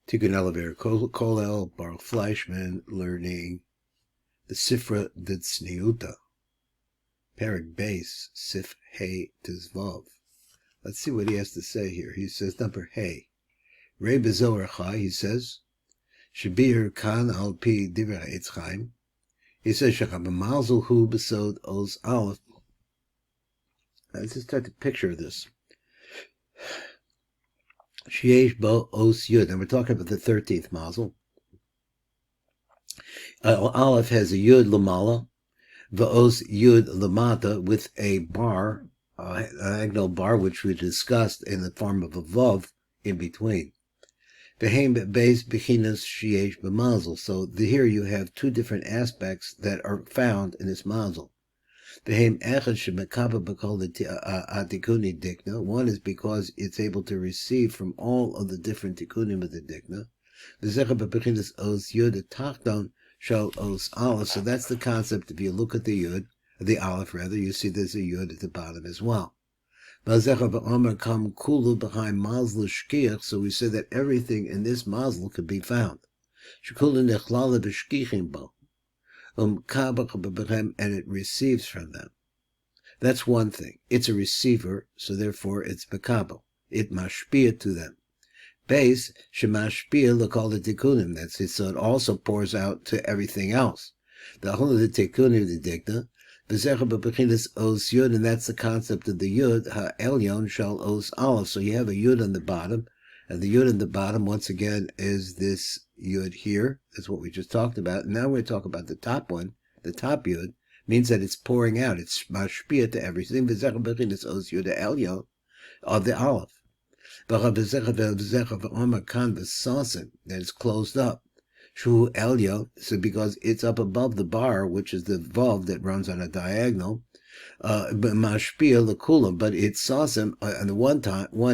Tikkun elevator, Kolel, Baruch Fleischman, learning the Sifra Ditzniuta. Perek base, Sif Hey Tizvav. Let's see what he has to say here. He says, number Hey. Rei Bezoar Chai, he says, Shabir Kan al Pi Divrei Eitz Chaim. He says, Shechab Mazel Hu Besod Oz Aleph. Let's just start to picture this. Sheyesh Bo Os Yud. And we're talking about the 13th Mazel. Aleph has a Yud Lamala, V'os Yud Lamata, with a bar, an diagonal bar, which we discussed in the form of a Vav in between. V'heim Beis Bechinas Sheyesh B'Mazel. So here you have two different aspects that are found in this Mazel. V'heim Echad Shemekaba B'Kol Tikuni Dikna. One is because it's able to receive from all of the different Tikkunim of the Dikna. V'zecha B'Bechinas Os Yud Tachton Shal Os Aleph. So that's the concept. If you look at the Yud, the Aleph rather, you see there's a Yud at the bottom as well. So we say that everything in this mazel could be found. And it receives from them. That's one thing. It's a receiver, so therefore it's bekabel. It mashpia to them. Base, shemashpia l'kol tikkunim. That's it. So it also pours out to everything else. The whole of the tikkunim of the dikna. And that's the concept of the Yud, Ha-Elyon Shal Os Aleph. So you have a Yud on the bottom, and the Yud on the bottom, once again, is this Yud here. That's what we just talked about. And now we're going to talk about the top one. The top Yud means that it's pouring out. It's mashpia to everything. Os Yud Elyon of the Aleph. That is closed up. Shu Elyo, so because it's up above the bar, which is the vav that runs on a diagonal, mashpia lekula, but it sasim on the one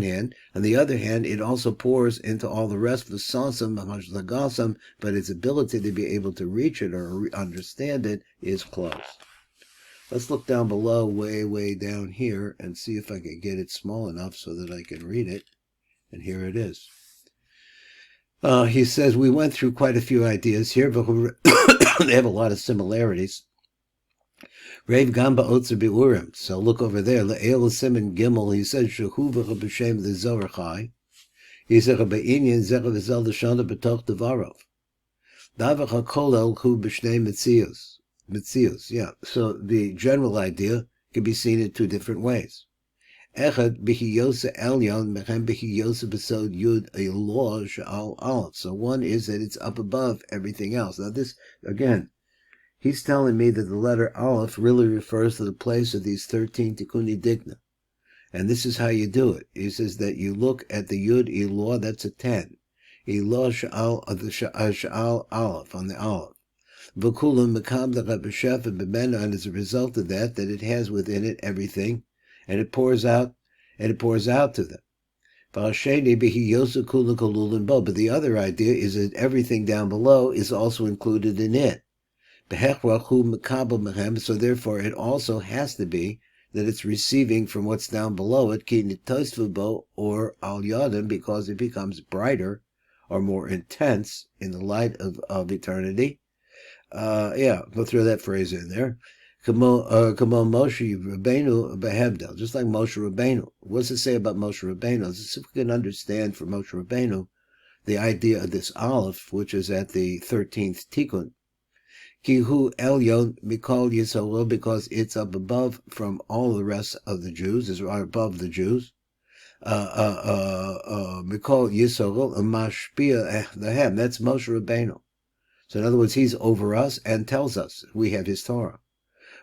hand, on the other hand, it also pours into all the rest of the sasim, lagasam, but its ability to be able to reach it or understand it is closed. Let's look down below, way down here, and see if I can get it small enough so that I can read it. And here it is. He says, we went through quite a few ideas here, but they have a lot of similarities. Reiv Gamba Otzer Beurim. So look over there. Le'el Simon Gimel, he says, Shehu v'chabashem the Zorachai. He said, Ba'inyan zecha v'zel l'shana b'toch devarov. Davach ha'kolel hu b'shnei mitzios. Mitzios, yeah. So the general idea can be seen in two different ways. Echad b'hiyosa elyon mechem b'hiyosa b'sod yud elo sh'al aleph. So one is that it's up above everything else. Now this, again, he's telling me that the letter aleph really refers to the place of these 13 tikkuni dikna. And this is how you do it. He says that you look at the yud elo, that's a 10. Elo sh'al aleph, on the aleph. V'kulam mekam l'chabashef and b'mena, and as a result of that, that it has within it everything. And it pours out to them. But the other idea is that everything down below is also included in it. So therefore it also has to be that it's receiving from what's down below it, or al yadim, because it becomes brighter or more intense in the light of eternity. We'll throw that phrase in there. Moshe Rabbeinu behevdel, just like Moshe Rabbeinu. What does it say about Moshe Rabbeinu? As if we can understand for Moshe Rabbeinu the idea of this aleph, which is at the 13th Tikkun. Kihu elyon mikol yisrael, because it's up above from all the rest of the Jews, is right above the Jews. Mikol yisrael mashpia lehem. That's Moshe Rabbeinu. So in other words, he's over us and tells us we have his Torah.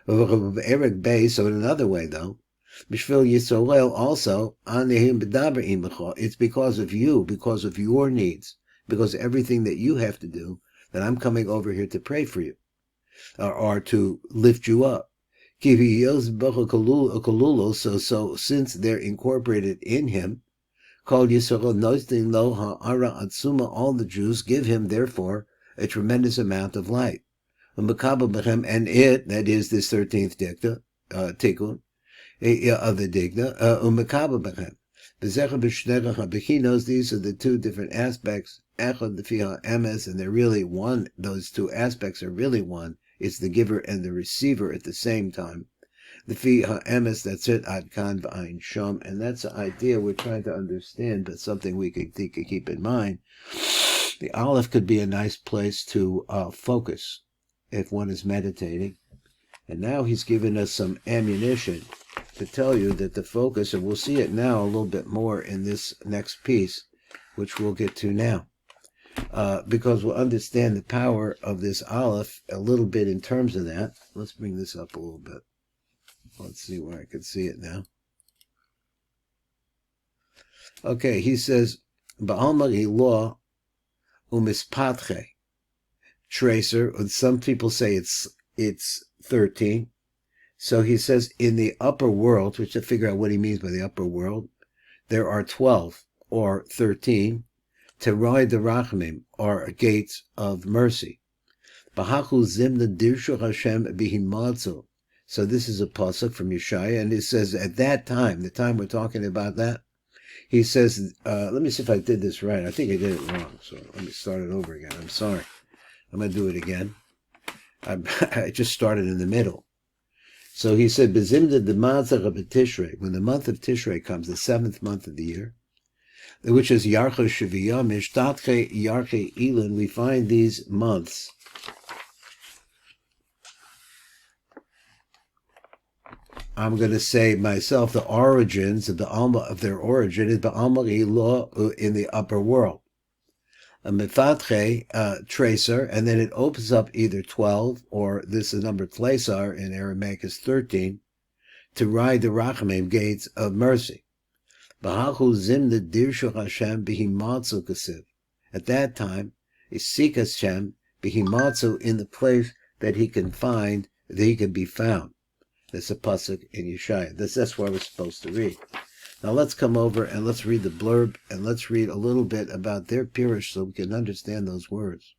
So in another way, though, B'shvil Yisrael also, it's because of you, because of your needs, because of everything that you have to do, that I'm coming over here to pray for you, or to lift you up. So since they're incorporated in him, all the Jews give him, therefore, a tremendous amount of light. And it, that is this 13th Tikkun of the Digna, These are the two different aspects. Echad lefi ha'emes, and they're really one. Those two aspects are really one. It's the giver and the receiver at the same time. Lefi ha'emes, that's it. Ad kan v'ayin sham, and that's the idea we're trying to understand, but something we could keep in mind. The aleph could be a nice place to focus if one is meditating. And now he's given us some ammunition to tell you that the focus, and we'll see it now a little bit more in this next piece, which we'll get to now, because we'll understand the power of this aleph a little bit in terms of that. Let's bring this up a little bit. Let's see where I can see it now. Okay, he says, Ba'alma law umispatche, tracer, and some people say it's 13. So he says in the upper world, which to figure out what he means by the upper world, there are 12 or 13 teroi de rachamim, or gates of mercy. Bahachu zimna dirshu Hashem bihimatzu. So this is a pasuk from YOCHAI, and it says at that time, the time we're talking about that, he says, let me see if I did this right. I think I did it wrong, so let me start it over again. I'm sorry. I'm going to do it again. I just started in the middle. So he said, Bezimda de Tishrei, when the month of Tishrei comes, the 7th month of the year, which is Yarcha Shiviyah, Mishtatche Yarche Elin, we find these months. I'm going to say myself, the origins of the Alma, of their origin is Ba'alma Ilo in the upper world. A mefatche, tracer, and then it opens up either 12, or this is the number tlesar in Aramaic is 13, to ride the rachamim, gates of mercy. B'hachu zimna dirshu Hashem b'himatzu kasiv. At that time, is seek Hashem b'himatzu, in the place that he can find, that he can be found. That's a pasuk in YOCHAI. That's what we're supposed to read. Now let's come over and let's read the blurb, and let's read a little bit about their pirush so we can understand those words.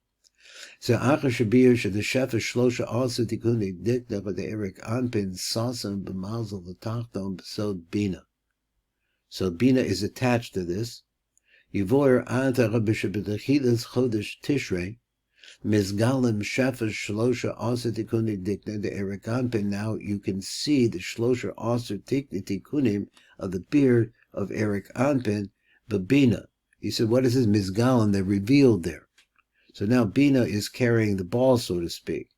So Acha Shabir the Shefa Shlosha also Tikkun Dikta but the Eric Anpin Sasam B'Mazel V'Tachton B'Sod Bina. So Bina is attached to this. Yivor Anta Rabbi Shabbatachilus Chodesh Tishrei Mizgalim Shefa Shlosha also Tikkun Dikta the Eric Anpin. Now you can see the Shlosha also Tikkunim of the beard of Eric Anpin, but Bina. He said, what is this Mizgalim? They're revealed there. So now Bina is carrying the ball, so to speak.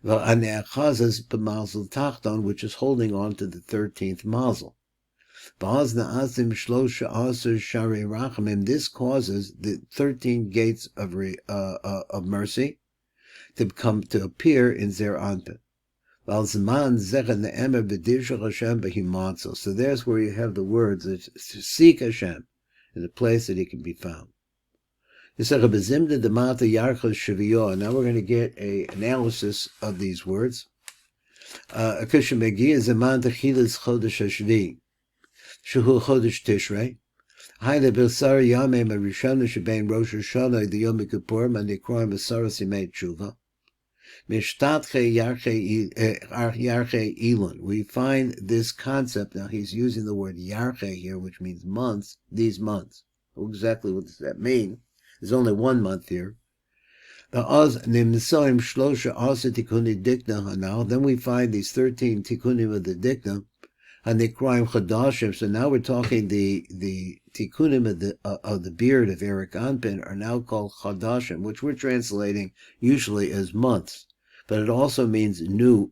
Which is holding on to the 13th mazel. This causes the 13 gates of mercy to appear in Zer Anpin. So there's where you have the words that seek Hashem in the place that he can be found. Now we're going to get an analysis of these words. Haile Bilsar Yamem Rishana Shebein Rosh Hashanah the Yom Kippur Manikroim Asaras Yimei Tshuva Mishtatche Yarche Elon. We find this concept. Now he's using the word Yarche here, which means months. These months. Exactly what does that mean? There's only one month here. Now then we find these 13 tikkunim of the dikna. So now we're talking the tikkunim of the beard of Eric Anpin are now called chadashim, which we're translating usually as months, but it also means new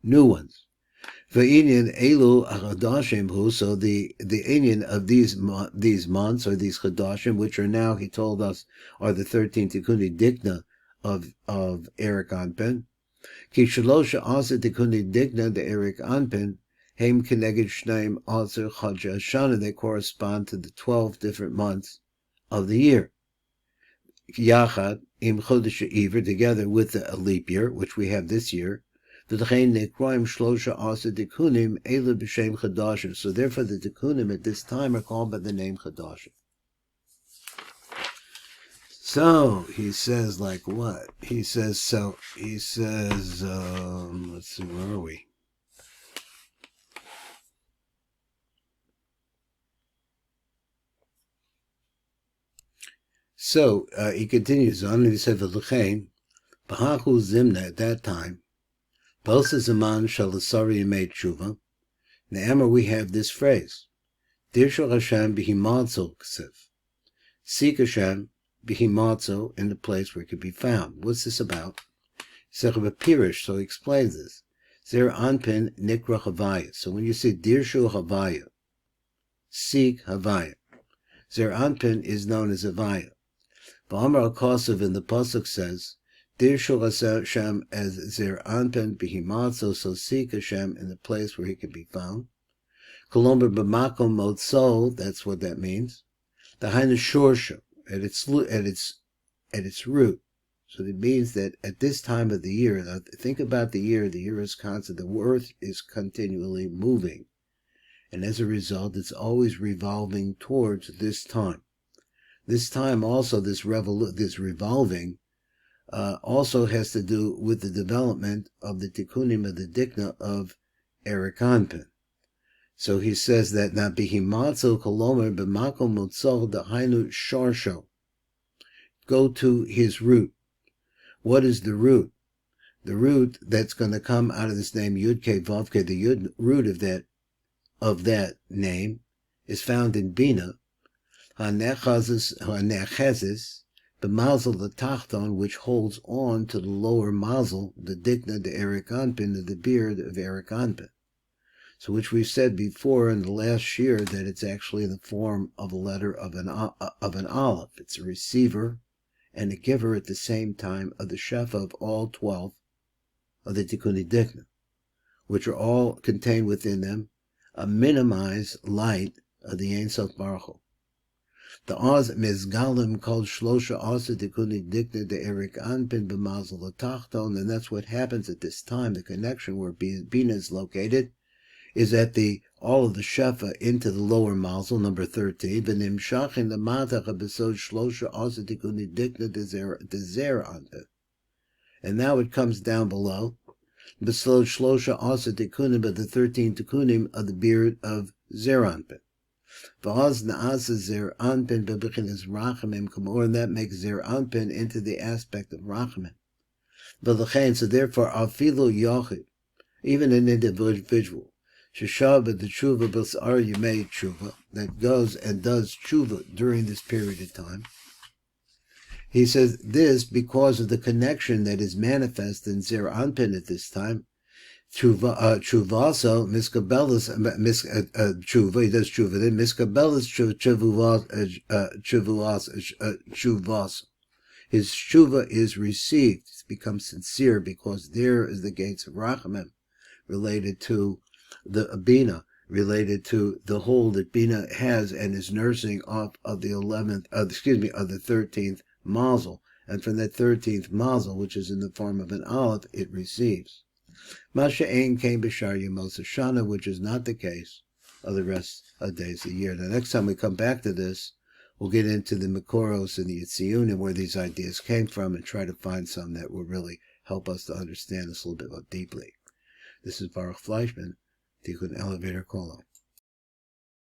ones. V'inyan elu chadashim hu. So the inyan of these months or these chadashim, which are now, he told us, are the 13 tikkuni dikna of Eric Anpin. Ki shalosha asa tikkuni dikna the Eric Anpin. Heim Keneged Shneim Aser Rosh Hashanah, they correspond to the 12 different months of the year. Yachad Im Chodesh Ivor, together with the leap year, which we have this year. So therefore the tikkunim at this time are called by the name Chadashim. So he says, like what? He says, let's see, where are we? So he continues on, and he said, "V'lechein, b'hachu zimna," at that time, "Posa zaman shalasari yemei tshuva." Ne'emer, we have this phrase, "Dirshu Hashem b'himatzo k'sev." Seek Hashem b'himatzo, in the place where it could be found. What's this about? Pirish, so he explains this. Zer anpin nikra havaya. So when you say Dirshu havaya, seek havaya. Zer anpin is known as havaya. V'amar al-Kosov in the pasuk says, Dirshu Hashem as Zer anpin b'himatzo, so seek Hashem in the place where he can be found. Kolomber b'makom motzo, that's what that means. The hainu shorsha, at its root. So it means that at this time of the year, now think about the year is constant, the earth is continually moving. And as a result, it's always revolving towards this time. This time also, this revolving, also has to do with the development of the tikkunim of the dikna of Erik Anpin. So he says that na bihimatzo kolomer b'makom motzo dahainu sharsho. Go to his root. What is the root? The root that's going to come out of this name Yud-Kei Vav-Kei, the Yud root of that name is found in Bina. Ha'nechazes b'mazel l'tachton, which holds on to the lower mazel, the dikna, the Erik Anpin, the beard of Erik Anpin. So which we've said before in the last year that it's actually in the form of a letter of an aleph. It's a receiver and a giver at the same time of the shefa of all 12 of the Tikkun Dikna, which are all contained within them a minimized light of the Ein Sof Baruch Hu. The Oz Mezgalim called Shlosha Asa Tikkun Dikna de Erik Anpin b'mazel l'tachton, and that's what happens at this time. The connection where Bina is located is at all of the shefa into the lower mazel, number 13. V'nimshach in the matach besod shlosha asa tikuni dikna dezer anpin. And now it comes down below. Besod shlosha asa tikunim, but the 13 tikunim of the beard of zer anpin. V'az na'asa zer anpin bebichinas rachamim kamor, and that makes zer anpin into the aspect of rachamim. V'lechein, so therefore afilu yochid, even an individual, Sheshava the tshuva b'sar yemei tshuva, that goes and does tshuva during this period of time. He says this because of the connection that is manifest in Zer Anpin at this time. Tshuvaso miskabelas tshuva, he does tshuva then miskabelas tshuvaso. His tshuva is received. It's become sincere because there is the gates of Rachamim related to the Bina, related to the hold that Bina has and is nursing off of the 13th mazel, and from that 13th mazel, which is in the form of an aleph, it receives. Masha Ein came b'shar Rosh Hashanah, which is not the case of the rest of the days of the year. Now, next time we come back to this, we'll get into the Makoros and the Yitziyun and where these ideas came from, and try to find some that will really help us to understand this a little bit more deeply. This is Baruch Fleischman, Tikkun Elevator Kolo.